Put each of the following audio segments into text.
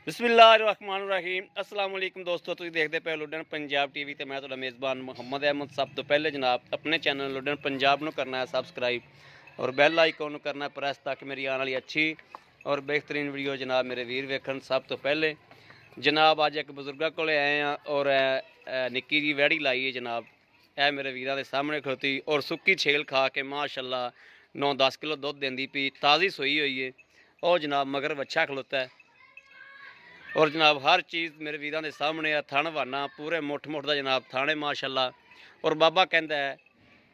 बिस्मिल्लाहिर्रहमानिर्रहीम अस्सलाम वालेकुम दोस्तों, तुसीं देखते पे लुडन पंजाब टीवी ते मैं तुहाडा मेज़बान मुहम्मद अहमद। सब तो पहले जनाब अपने चैनल लुडन पंजाब नूं करना है सबसक्राइब और बैल आइकन नूं करना प्रेस ताकि मेरी आने वाली अच्छी और बेहतरीन वीडियो जनाब मेरे वीर वेखन। सब तो पहले जनाब अज एक बजुर्गों को आए हैं और निक्की जी वैड़ी लाई है जनाब। यह मेरे वीरों के सामने खड़ोती और सुक्की छेल खा के माशाअल्लाह 9-10 किलो दुध देंदी पी, ताज़ी सोई हुई है। और जनाब मगर बच्चा खलोता है और जनाब हर चीज़ मेरे वीरों के सामने है। थण वाना पूरे मुठ मुठ का जनाब थाने माशाअल्लाह। और बाबा कहता है,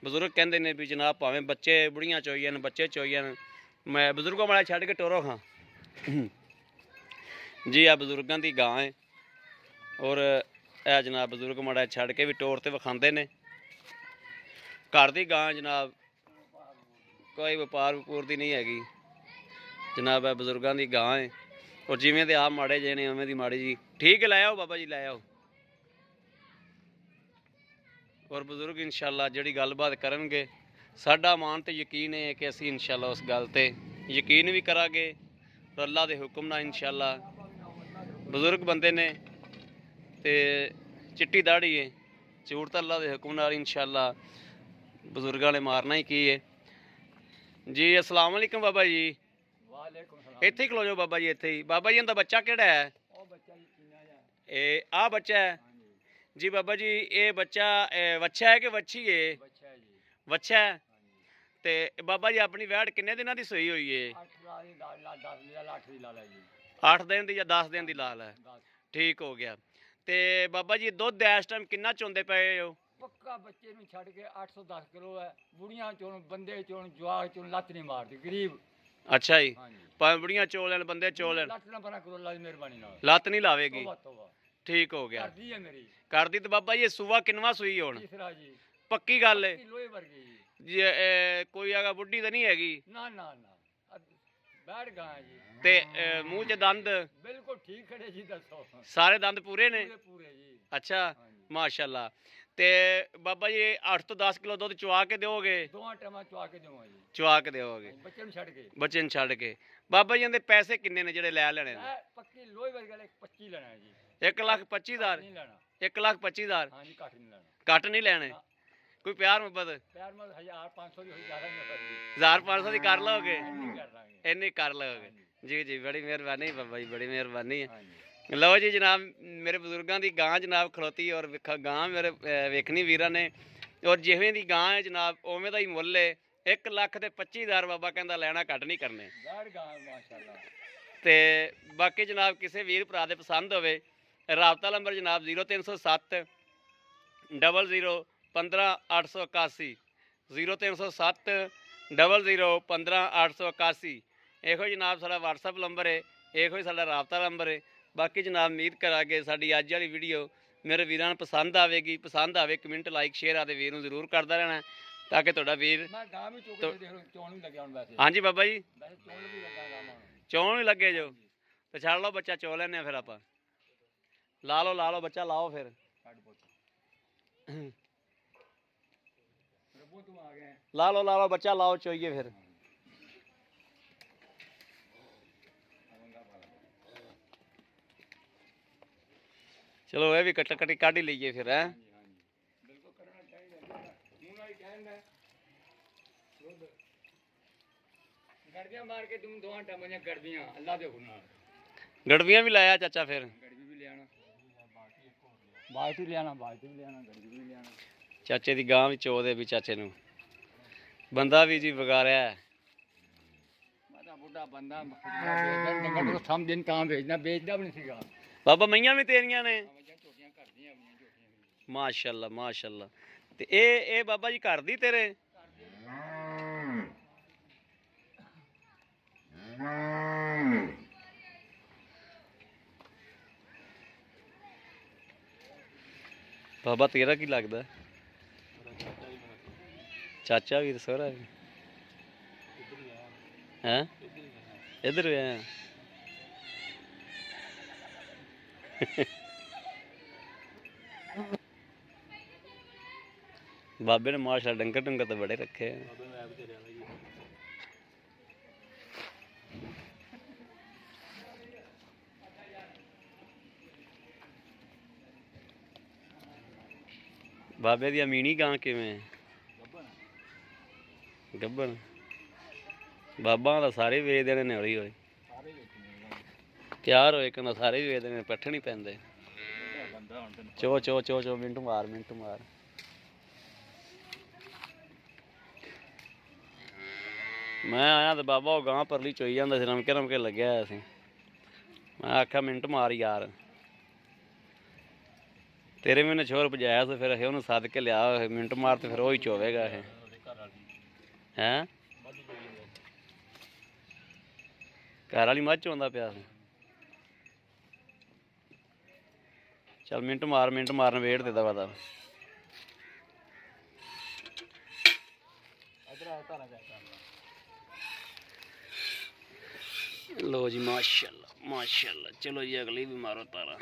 बजुर्ग कहते हैं भी जनाब भावें बच्चे बुढ़ियाँ चोई न बच्चे चोई न, मैं बजुर्गों वाला छड़ के टोरो हाँ जी। आ बजुर्गों की गां है और यह जनाब बजुर्ग माड़ा छड़ के भी टोर ते विखाते ने। घर की गां जनाब, कोई व्यापार वपूर की नहीं हैगी जनाब। है बजुर्गों की गां है और जिमें तो आप माड़े जे ने उवें दी माड़ी जी। ठीक है, लै आओ बाबा जी, लै आओ। और बजुर्ग इंशाअल्लाह जिहड़ी गलबात करनगे साडा मान तो यकीन है कि असीं इंशाअल्लाह उस गल ते यकीन भी करांगे और अल्लाह के हुक्म नाल इंशाअल्लाह। बजुर्ग बंदे ने ते चिट्टी दाड़ी है, झूठ तो अल्लाह के हुक्म नाल इंशाअल्लाह बजुर्गों ने मारना ही की है जी। अस्सलाम वालेकुम बाबा जी। इत्थे ही खलो जाओ बाबा जी, इत्थे ही। बाबा जी इनका बच्चा केड़ा है? आ बच्चा है जी बाबा जी। ये बच्चा वच्छा है कि वच्छी है? वच्छा है। ते बाबा जी अपनी वैड़ किन्ने दिनों की सोई हुई है? 8 दिन की या 10 दिन की लाल है। ठीक हो गया। ते बाबा जी दुध इस टाइम किन्ना चोंदे पे हो? पक्का बच्चे नूं छड़ के 810 किलो है। बुढ़ियां चोन बंदे चोन जवाक चोन लत्त नहीं मारती गरीब। अच्छा जी, भावें बुढ़ियां चो लैन बंदे चो लैन, लत्त ना बना करो अल्लाह दी मेहरबानी नाल लत्त नहीं लावेगी। तौबा ठीक हो गया। करदी है मेरी कर दी। तो बाबा जी सुबह किनवा सुई हुण? तीसरा जी। पक्की गल है पक्की लोहे वर्गी जी। जी? कोई अगर बुढ़ी तो नहीं हैगी? ना ना ना बैठ गां जी। ते मूँह च दंद बिल्कुल ठीक खड़े जी। दसो सारे दंद पूरे ने? पूरे पूरे जी। अच्छा माशाअल्लाह। ते बाबा जी 8 तो 10 किलो दुध चुआ के दोगे? दोवां टाइम चुआ के देवां जी। चुआ के दोगे बच्चे नूं छड़ के? बच्चे नूं छड़ के। बाबा जी इहदे पैसे किन्ने ने जेहड़े लै लेने ने? पक्की लोहे वर्गी 25 लेना है जी। 1,25,000? नहीं लेना। 1,25,000? हाँ जी, घट नहीं लेना। घट नहीं लेने? कोई प्यार मुहब्बत? प्यार में 1500 की ज़्यादा नहीं होती। 1500 की कर लोगे? इन्नी कर लोगे जी जी। बड़ी मेहरबानी बाबा जी, बड़ी मेहरबानी है। कर लो जी जनाब मेरे बजुर्गों की गां जनाब खड़ोती और गां मेरे वेखनी वीरां ने और जिवें दी गां है जनाब उवें दा ही मुੱਲ है। 1,25,000 बाबा कहता लेना, घट नहीं करने। ते बाकी जनाब किसी वीर भरा दे पसंद होवे राबता नंबर जनाब 0307 00 15 881 0307 00 15 881। ਇਹੋ जनाब साडा WhatsApp नंबर है, ਇਹੋ ही साडा राबता नंबर है। बाकी जनाब उम्मीद करांगे साडी अज वाली वीडियो मेरे वीरां नूं पसंद आवेगी। पसंद आवे कमेंट लाइक शेयर आदे वीर नूं जरूर करदा रहना ताकि तुहाडा वीर। हाँ जी बाबा जी, चौन भी लगे जो तो छड़ लो बच्चा चो लैने फिर आप ला लो बच्चा लाओ फिर ला लो बच्चा लाओ चोइए फिर। चलो ये भी कट्टा कट्टी काढ़ ही लीजिए फिर है। गड़बियां भी लाया चाचा फिर? चाचे की गां भी चो दे भी चाचे नूं बंदा भी जी बगाड़िया है। बाबा मईयां भी तेरियां ने? माशाअल्लाह माशाअल्लाह। ते ए बाबा जी घर दी तेरे? बाबा तेरा की लगता? चाचा भी सोहरा भी है? इधर भी आया बाबे ने माशाअल्लाह डंगर डंगर तो बड़े रखे हैं। ਬਾਬੇ ਦੀ ਮੀਣੀ ਗਾਂ ਕਿਵੇਂ? ਗੱਬਣ। ਬਾਬਾ ਦਾ ਸਾਰੇ ਵੇਚ ਦੇਣੇ ਨੇ ਹੌਲੀ ਹੌਲੀ। ਤਿਆਰ ਹੋਏ ਕਹਿੰਦਾ ਸਾਰੇ ਹੀ ਵੇਚ ਦੇਣੇ, ਪੱਠੇ ਨਹੀਂ ਪੈਂਦੇ। ਚੋ ਚੋ ਚੋ ਚੋ ਮਿੰਟੂ ਮਾਰ ਮਿੰਟੂ ਮਾਰ। ਮੈਂ ਆਇਆ ਤੇ ਬਾਬਾ ਉਹ ਗਾਂ ਪਰਲੀ ਚੋਈ ਜਾਂਦਾ ਸੀ, ਰਮਕੇ ਰਮਕੇ ਲੱਗਿਆ ਹੋਇਆ ਸੀ। ਮੈਂ ਆਖਿਆ ਮਿੰਟ ਮਾਰ ਯਾਰ, ਤੇਰੇ ਮੈਨੇ ਛੋਰ ਭਜਾਇਆ ਸੀ, ਫਿਰ ਅਸੀਂ ਉਹਨੂੰ ਸੱਦ ਕੇ ਲਿਆ। ਮਿੰਟ ਮਾਰ ਤੇ ਫਿਰ ਉਹ ਹੀ ਚੋਵੇਗਾ ਇਹ ਹੈਂ। ਘਰ ਵਾਲੀ ਮੱਝ ਚੋਂਦਾ ਪਿਆ ਸੀ। ਚੱਲ ਮਿੰਟ ਮਾਰਨ ਵੇਟ ਦੇ ਦਵਾ ਦਾ। ਲੋ ਜੀ ਮਾਸ਼ਾਅੱਲਾ ਮਾਸ਼ਾਅੱਲਾ। ਚਲੋ ਜੀ ਅਗਲੀ ਵੀ ਮਾਰੋ ਤਾਰਾ।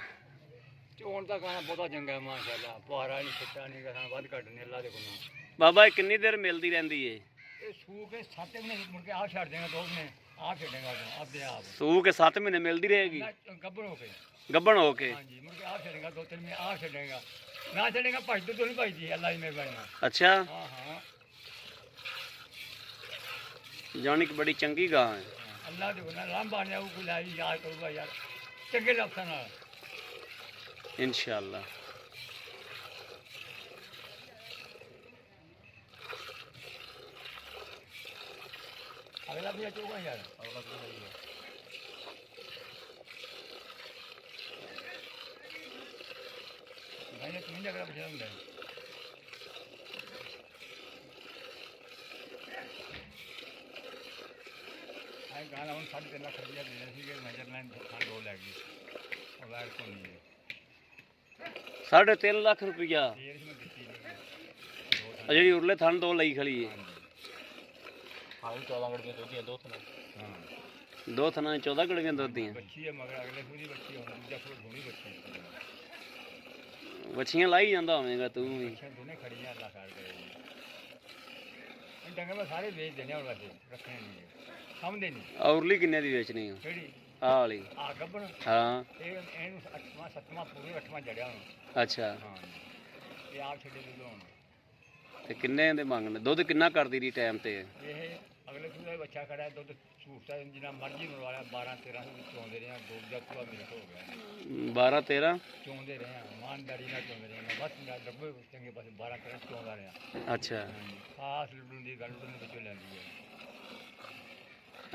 ਚੋਣ ਦਾ ਗਾਣਾ ਬਹੁਤਾ ਚੰਗਾ ਮਾਸ਼ਾਅੱਲਾ। ਪੁਆਰਾ ਨਹੀਂ ਛਿੱਟਾ ਨਹੀਂ ਗਾਣਾ ਵੱਧ ਘੱਟ ਨਹੀਂ ਅੱਲਾ ਦੇ ਕੋਲੋਂ। ਬਾਬਾ ਇਹ ਕਿੰਨੀ ਦੇਰ ਮਿਲਦੀ ਰਹਿੰਦੀ ਏ? ਇਹ ਸੂ ਕੇ 7 ਮਹੀਨੇ ਮੁੜ ਕੇ ਆਪ ਛੱਡ ਦੇਗਾ, 2 ਮਹੀਨੇ ਆਪ ਛੱਡੇਗਾ ਆਪਦੇ ਆਪ। ਸੂ ਕੇ 7 ਮਹੀਨੇ ਮਿਲਦੀ ਰਹੇਗੀ ਗੱਭਣ ਹੋ ਕੇ? ਗੱਭਣ ਹੋ ਕੇ ਹਾਂਜੀ, ਮੁੜ ਕੇ ਆਪ ਛੱਡੇਗਾ, 2-3 ਮਹੀਨੇ ਆਪ ਛੱਡੇਗਾ। ਨਾ ਛੱਡੇਗਾ ਭੱਜ ਤੋਂ ਨਹੀਂ ਭੱਜਦੀ, ਅੱਲਾ ਦੀ ਮਿਹਰਬਾਨੀ ਨਾਲ। ਅੱਛਾ, ਹਾਂ ਹਾਂ, ਜਾਨੀ ਕਿ ਬੜੀ ਚੰਗੀ ਗਾਂ ਹੈ। ਅੱਲਾ ਦੇ ਕੋਲ ਲਾਂਭਾ ਨੇ ਉਹ ਕੋਈ ਲਾਈ ਯਾਦ ਕਰੂਗਾ ਯਾਰ ਚੰਗੇ ਲਫ਼ਜ਼ਾਂ ਨਾਲ इंशाअल्लाह। अगला भी चोगा यार, अगला भी है भाई ने तुम्हें अगला बचा होंगे। आई गाना उन 3.5 लाख रुपया देना सी कि नजरलैंड खान 2 लग गई और वायर को नहीं है 3.5 लाख रुपया जी उरले थन 2 लई खड़ी है। हाँ 14 गड़ियां दोदियां 2 थन। हाँ 2 थना 14 गड़ियां दोदियां। बच्ची है मगर अगले पूरी बच्ची है, दूजा फुल धोनी बच्ची। बच्चियां लाई जांदा होवेगा तू भी। बच्चियां दोने खड़ी हैं, अल्लाह खैर करे। इन डंगर में सारे बेच देने और वैसे रखने नहीं समझदे नहीं। औरली किन्ने दी बेचनी है? केड़ी आ वाली? आ गब्बन। हां ਇਹਨੂੰ 8ਵਾਂ 7ਵਾਂ ਪੂਰੇ 8ਵਾਂ ਜੜਿਆ ਹੁਣ। ਅੱਛਾ ਹਾਂ ਇਹ ਆਪ ਛੱਡੇ ਦੁੱਧ ਹੁਣ। ਤੇ ਕਿੰਨੇ ਦੇ ਮੰਗਣੇ? ਦੁੱਧ ਕਿੰਨਾ ਕਰਦੀ ਰਹੀ ਟਾਈਮ ਤੇ? ਇਹ ਅਗਲੇ ਸੂਏ ਬੱਚਾ ਖੜਾ ਦੁੱਧ ਸੂਟਾ ਜਿੰਨਾ ਮਰਜ਼ੀ ਮਰਵਾਇਆ 12-13 ਚੋਂਦੇ ਰਹੇ ਆ। ਦੁੱਧ ਦਾ ਪੂਰਾ ਮਿਲਟ ਹੋ ਗਿਆ। 12-13 ਚੋਂਦੇ ਰਹੇ ਆ, ਇਮਾਨਦਾਰੀ ਨਾਲ ਚੋਂਦੇ ਰਹੇ ਆ। ਬਸ ਮੇਰਾ ਡੱਬੇ ਚੰਗੇ ਪਾਸੇ 12-13 ਚੋਂਦਾ ਰਿਹਾ। ਅੱਛਾ ਖਾਸ ਲੁੱਡਣ ਦੀ ਗੱਲ ਲੁੱਡਣ ਵਿੱਚੋਂ ਲੈਂਦੀ ਹੈ।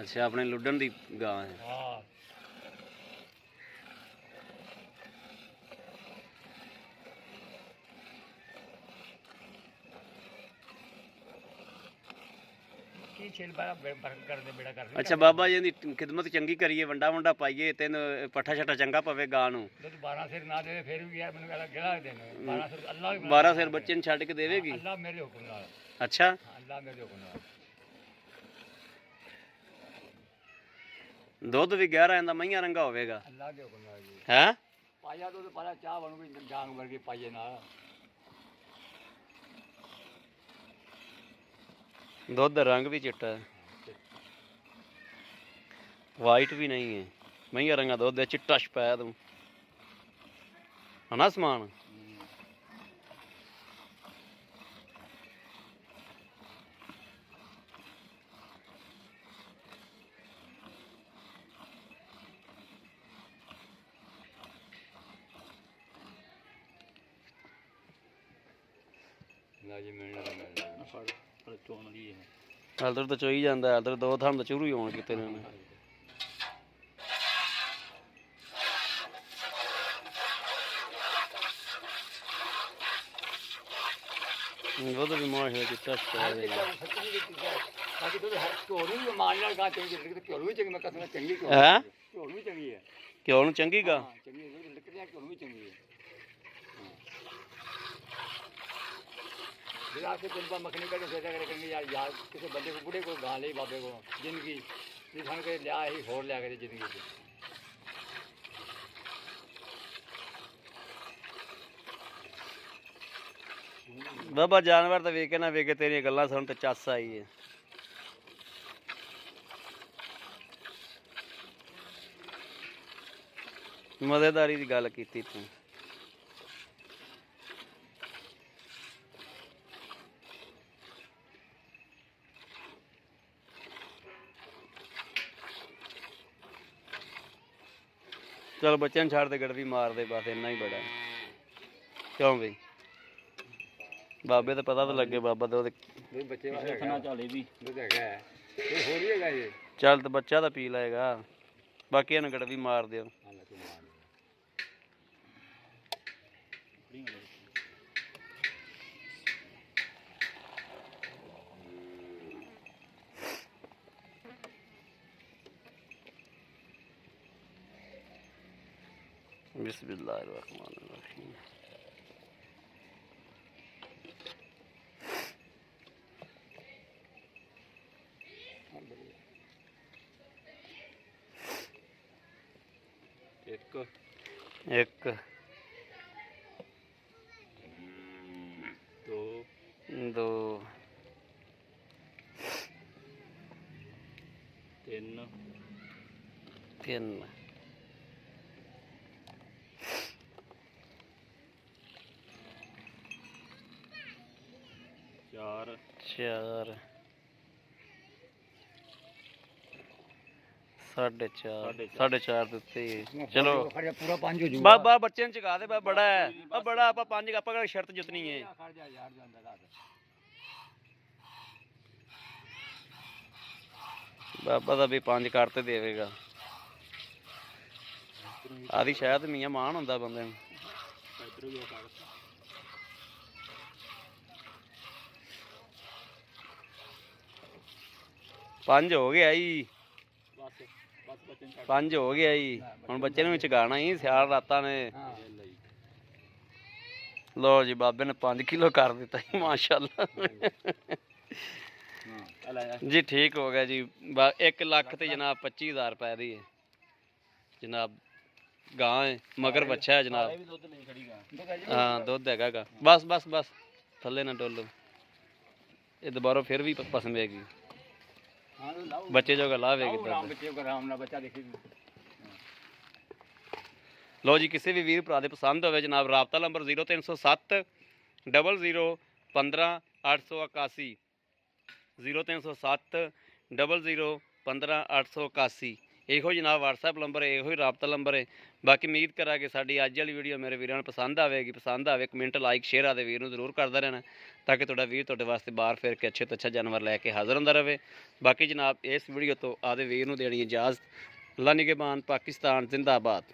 ਅੱਛਾ ਆਪਣੇ ਲੁੱਡਣ ਦੀ ਗਾਂ ਹੈ। ਹਾਂ ਕੀ ਛੇਲ ਬਾਰਾ ਬਰਕ ਕਰਦੇ ਬੇੜਾ ਕਰਦੇ। ਅੱਛਾ ਬਾਬਾ ਜੀ ਦੀ ਖਿਦਮਤ ਚੰਗੀ ਕਰੀਏ, ਵੰਡਾ ਵੰਡਾ ਪਾਈਏ, ਤੈਨੂੰ ਪੱਠਾ ਛੱਟਾ ਚੰਗਾ ਪਵੇ ਗਾਂ ਨੂੰ। ਦੁੱਧ 12 ਸਿਰ ਨਾ ਦੇਵੇ ਫਿਰ ਵੀ ਯਾਰ ਮੈਨੂੰ ਕਹਿੰਦਾ ਗਿਲਾ ਦੇਣਾ 12 ਸਿਰ ਅੱਲਾ 12 ਸਿਰ ਬੱਚੇ ਨੂੰ ਛੱਡ ਕੇ ਦੇਵੇਗੀ? ਅੱਲਾ ਮੇਰੇ ਹੁਕਮ ਨਾਲ। ਅੱਛਾ ਅੱਲਾ ਮੇਰੇ ਹੁਕਮ ਨਾਲ। ਦੁੱਧ ਵੀ ਗਹਿਰਾ ਆਂਦਾ ਮਈਆਂ ਰੰਗਾ ਹੋਵੇਗਾ? ਅੱਲਾ ਦੇ ਹੁਕਮ ਨਾਲ ਜੀ। ਹੈ ਪਾਇਆ ਦੁੱਧ ਪਾਇਆ ਚਾਹ ਬਣੂਗੀ ਜਾਂਗ ਵਰਗੀ ਪਾਈਏ ਨਾਲ। ਦੁੱਧ ਦਾ ਰੰਗ ਵੀ ਚਿੱਟਾ ਹੈ, ਵਾਈਟ ਵੀ ਨਹੀਂ ਹੈ। ਮਈਆਂ ਰੰਗਾ ਦੁੱਧ ਹੈ, ਚਿੱਟਾ ਸ਼ਪੈਦ ਹਨਾ ਸਮਾਨ। ਨਾ ਜੀ ਮਿਲਣਾ ਫੜ ਚੋਣ ਲਈ ਹੈ। ਹਲਦਰ ਤਾਂ ਚੋਈ ਜਾਂਦਾ, ਹਲਦਰ 2 ਥਾਂ ਤਾਂ ਚੁਰੂ ਹੀ ਹੋਣ ਕਿਤੇ ਨੇ। ਦੁੱਧ ਵੀ ਮਾਸ਼ਾ ਚਿੱਟਾ ਸ਼ਪੈਦ ਹੈ। ਬਾਕੀ ਦੁੱਧ ਝੋਲ ਵੀ ਮਾਲ ਨਾਲ ਗਾਂ ਚੰਗੀ ਜਿਹੜੀ ਝੋਲ ਵੀ ਚੰਗੀ। ਮੈਂ ਕਸਮ ਚੰਗੀ ਹੈਂ? ਝੋਲ ਵੀ ਚੰਗੀ ਹੈ। ਘਿਓ ਨੂੰ ਚੰਗੀ ਗਾ? ਹਾਂ ਚੰਗੀ ਹੈ, ਲਿਕੜੀਆਂ ਝੋਲ ਵੀ ਚੰਗੀ ਹੈ। ਜਿਹੜਾ ਆਕੇ ਦਿਨ ਮੱਖਣੀ ਕੱਢ ਸੋਚਿਆ ਕਰੇ ਯਾਰ ਯਾਰ ਕਿਸੇ ਬੰਦੇ ਕੋ ਬੁੜੇ ਕੋ ਗਾਂ ਲਈ ਬਾਬੇ ਕੋ ਜ਼ਿੰਦਗੀ ਵੀ ਸਾਨੂੰ ਕੇ ਲਿਆ ਹੀ ਹੋਰ ਲਿਆ ਕੇ ਜ਼ਿੰਦਗੀ 'ਚ। ਬਾਬਾ ਜਾਨਵਰ ਤਾਂ ਵੇਖੇ ਨਾ ਵੇਖੇ ਤੇਰੀਆਂ ਗੱਲਾਂ ਸੁਣ ਤੇ ਚੱਸ ਆਈ ਹੈ। ਮਜ਼ੇਦਾਰੀ ਦੀ ਗੱਲ ਕੀਤੀ ਤੂੰ। ਚਲ ਬੱਚਿਆਂ ਨੂੰ ਛੱਡ ਦੇ ਗੜਵੀ ਮਾਰ ਦੇ ਬਸ ਇੰਨਾ ਹੀ ਬੜਾ ਕਿਉਂ ਬਈ ਬਾਬੇ ਤਾਂ ਪਤਾ ਤਾਂ ਲੱਗੇ ਬਾਬਾ ਤੇ ਉਹਦੇ ਦੋ ਬੱਚੇ ਵਾਸਤੇ ਰੱਖਣਾ ਚਾਲੇ ਵੀ ਦੁੱਧ ਹੈਗਾ ਹੈ। ਕੋਈ ਹੋਰ ਵੀ ਹੈਗਾ ਇਹ ਚੱਲ ਤੇ ਬੱਚਾ ਤਾਂ ਪੀ ਲਏਗਾ ਬਾਕੀ ਇਹਨੂੰ ਗੜਵੀ ਮਾਰ ਦਿਓ ਹਾਲੇ ਤੂੰ ਮਾਰ बिस्मिल्लाहिर्रहमानिर्रहीम एक दो तीन चार साढ़े चार ਦਿੱਤੇ ਚਲੋ ਪੂਰਾ 5 ਹੋ ਜੂਗਾ ਬਾਬਾ ਬੱਚੇ ਨੂੰ ਚਗਾ ਦੇ ਬਾ ਬੜਾ ਹੈ ਆ ਬੜਾ ਆਪਾਂ 5 ਆਪਾਂ ਕਿਹੜਾ ਸ਼ਰਤ ਜਿੱਤਣੀ ਹੈ ਖੜ ਜਾ ਯਾਰ ਜਾਂਦਾ ਦੱਸ ਬਾਬਾ ਦਾ ਵੀ 5 ਕਰ ਤੇ ਦੇਵੇਗਾ ਆਦੀ ਸ਼ਾਇਦ ਮੀਆਂ ਮਾਨ ਹੁੰਦਾ ਬੰਦੇ ਨੂੰ ਪੰਜ ਹੋ ਗਿਆ ਜੀ 5 ਹੋ ਗਿਆ ਜੀ ਹੁਣ ਬੱਚੇ ਨੂੰ ਵੀ ਚਗਾਣਾ ਹੀ ਸਿਆਲ ਰਾਤਾਂ ਨੇ ਲੋ ਜੀ ਬਾਬੇ ਨੇ 5 ਕਿਲੋ ਕਰ ਦਿੱਤਾ ਜੀ ਮਾਸ਼ਾਅੱਲਾ ਜੀ ਠੀਕ ਹੋ ਗਿਆ ਜੀ 1 ਲੱਖ ਤੇ ਜਨਾਬ 25000 ਰੁਪਏ ਦੀ ਹੈ ਜਨਾਬ ਗਾਂ ਹੈ ਮਗਰ ਬੱਚਾ ਹੈ ਜਨਾਬ ਹਾਂ ਦੁੱਧ ਹੈਗਾ ਗਾ ਬਸ ਥੱਲੇ ਨਾ ਡੋਲੋ ਇਹ ਦੁਬਾਰਾ ਫਿਰ ਵੀ ਪਸੰਦੇਗੀ ਬੱਚੇ ਜੋਗਾ ਲਾਵੇਗੀ ਲੋ ਜੀ ਕਿਸੇ ਵੀ ਵੀਰ ਭਰਾ ਦੇ ਪਸੰਦ ਹੋਵੇ ਜਨਾਬ ਰਾਬਤਾ ਨੰਬਰ 0307 00 15 881 0307 00 15 881 ਇਹੋ ਜਨਾਬ WhatsApp ਨੰਬਰ ਹੈ ਇਹੋ ਹੀ ਰਾਬਤਾ ਨੰਬਰ ਹੈ ਬਾਕੀ ਉਮੀਦ ਕਰਾਂਗੇ ਸਾਡੀ ਅੱਜ ਵਾਲੀ ਵੀਡੀਓ ਮੇਰੇ ਵੀਰਾਂ ਨੂੰ ਪਸੰਦ ਆਵੇ ਕਮੈਂਟ ਲਾਈਕ ਸ਼ੇਅਰ ਆਦੇ ਵੀਰ ਨੂੰ ਜ਼ਰੂਰ ਕਰਦਾ ਰਹਿਣਾ ਤਾਂ ਕਿ ਤੁਹਾਡਾ ਵੀਰ ਤੁਹਾਡੇ ਵਾਸਤੇ ਬਾਹਰ ਫਿਰ ਕੇ ਅੱਛੇ ਤੋਂ ਅੱਛਾ ਜਾਨਵਰ ਲੈ ਕੇ ਹਾਜ਼ਰ ਹੁੰਦਾ ਰਹੇ ਬਾਕੀ ਜਨਾਬ ਇਸ ਵੀਡੀਓ ਤੋਂ ਆਦੇ ਵੀਰ ਨੂੰ ਦੇਣੀ ਇਜਾਜ਼ਤ ਅੱਲਾ ਨਿਗਹਿਬਾਨ ਪਾਕਿਸਤਾਨ ਜ਼ਿੰਦਾਬਾਦ।